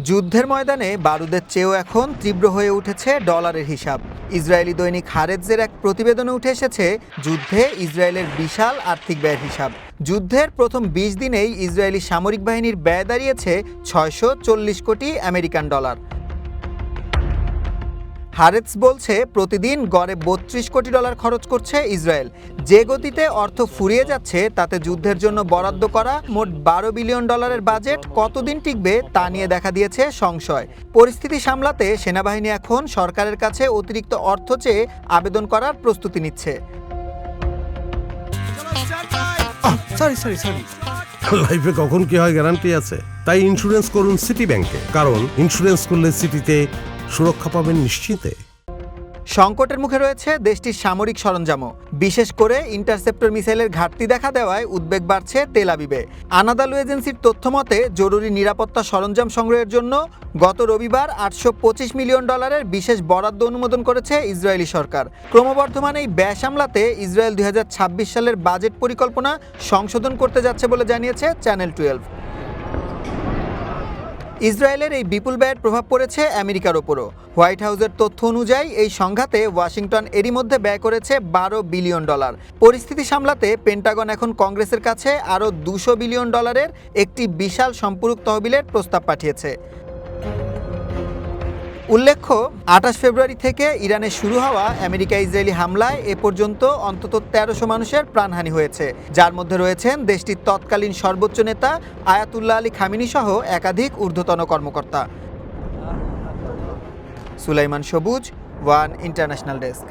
যুদ্ধের ময়দানে বারুদের চেয়েও এখন তীব্র হয়ে উঠেছে ডলারের হিসাব। ইসরায়েলি দৈনিক হারেৎজের এক প্রতিবেদনে উঠে এসেছে যুদ্ধে ইসরায়েলের বিশাল আর্থিক ব্যয়ের হিসাব। যুদ্ধের প্রথম ২০ দিনেই ইসরায়েলি সামরিক বাহিনীর ব্যয় দাঁড়িয়েছে ৬৪০ কোটি আমেরিকান ডলার। হারেৎজ বলছে প্রতিদিন গড়ে ৩২ কোটি ডলার খরচ করছে ইসরায়েল। যে গতিতে অর্থ ফুরিয়ে যাচ্ছে তাতে যুদ্ধের জন্য বরাদ্দ করা মোট ১২ বিলিয়ন ডলারের বাজেট কতদিন টিকবে তা নিয়ে দেখা দিয়েছে সংশয়। পরিস্থিতি সামলাতে সেনাবাহিনী এখন সরকারের কাছে অতিরিক্ত অর্থ চেয়ে আবেদন করার প্রস্তুতি নিচ্ছে। লাইফে কখন কি হয় গ্যারান্টি আছে, তাই ইন্স্যুরেন্স করুন সিটি ব্যাংকে, কারণ ইন্স্যুরেন্স করলে সিটিতে সুরক্ষা পাবেন নিশ্চিন্তে। সংকটের মুখে রয়েছে দেশটির সামরিক সরঞ্জামও। বিশেষ করে ইন্টারসেপ্টর মিসাইলের ঘাটতি দেখা দেওয়ায় উদ্বেগ বাড়ছে তেল আবিবে। আনাদালু এজেন্সির তথ্য মতে জরুরি নিরাপত্তা সরঞ্জাম সংগ্রহের জন্য গত রবিবার ৮২৫ মিলিয়ন ডলারের বিশেষ বরাদ্দ অনুমোদন করেছে ইসরায়েলি সরকার। ক্রমবর্ধমান এই ব্যয় সামলাতে ইসরায়েল ২০২৬ সালের বাজেট পরিকল্পনা সংশোধন করতে যাচ্ছে বলে জানিয়েছে চ্যানেল ১২। ইসরায়েলের এই বিপুল ব্যয়ের প্রভাব পড়েছে আমেরিকার ওপরও। হোয়াইট হাউসের তথ্য অনুযায়ী এই সংঘাতে ওয়াশিংটন এরই মধ্যে ব্যয় করেছে ১২ বিলিয়ন ডলার। পরিস্থিতি সামলাতে পেন্টাগন এখন কংগ্রেসের কাছে আরও ২০০ বিলিয়ন ডলারের একটি বিশাল সম্পূরক তহবিলের প্রস্তাব পাঠিয়েছে। উল্লেখ্য, ২৮ ফেব্রুয়ারি থেকে ইরানে শুরু হওয়া আমেরিকা ইসরায়েলি হামলায় এ পর্যন্ত অন্তত ১৩০০ মানুষের প্রাণহানি হয়েছে, যার মধ্যে রয়েছেন দেশটির তৎকালীন সর্বোচ্চ নেতা আয়াতুল্লাহ আলী খামেনি সহ একাধিক ঊর্ধ্বতন কর্মকর্তা। সুলাইমান সবুজ, ওয়ান ইন্টারন্যাশনাল ডেস্ক।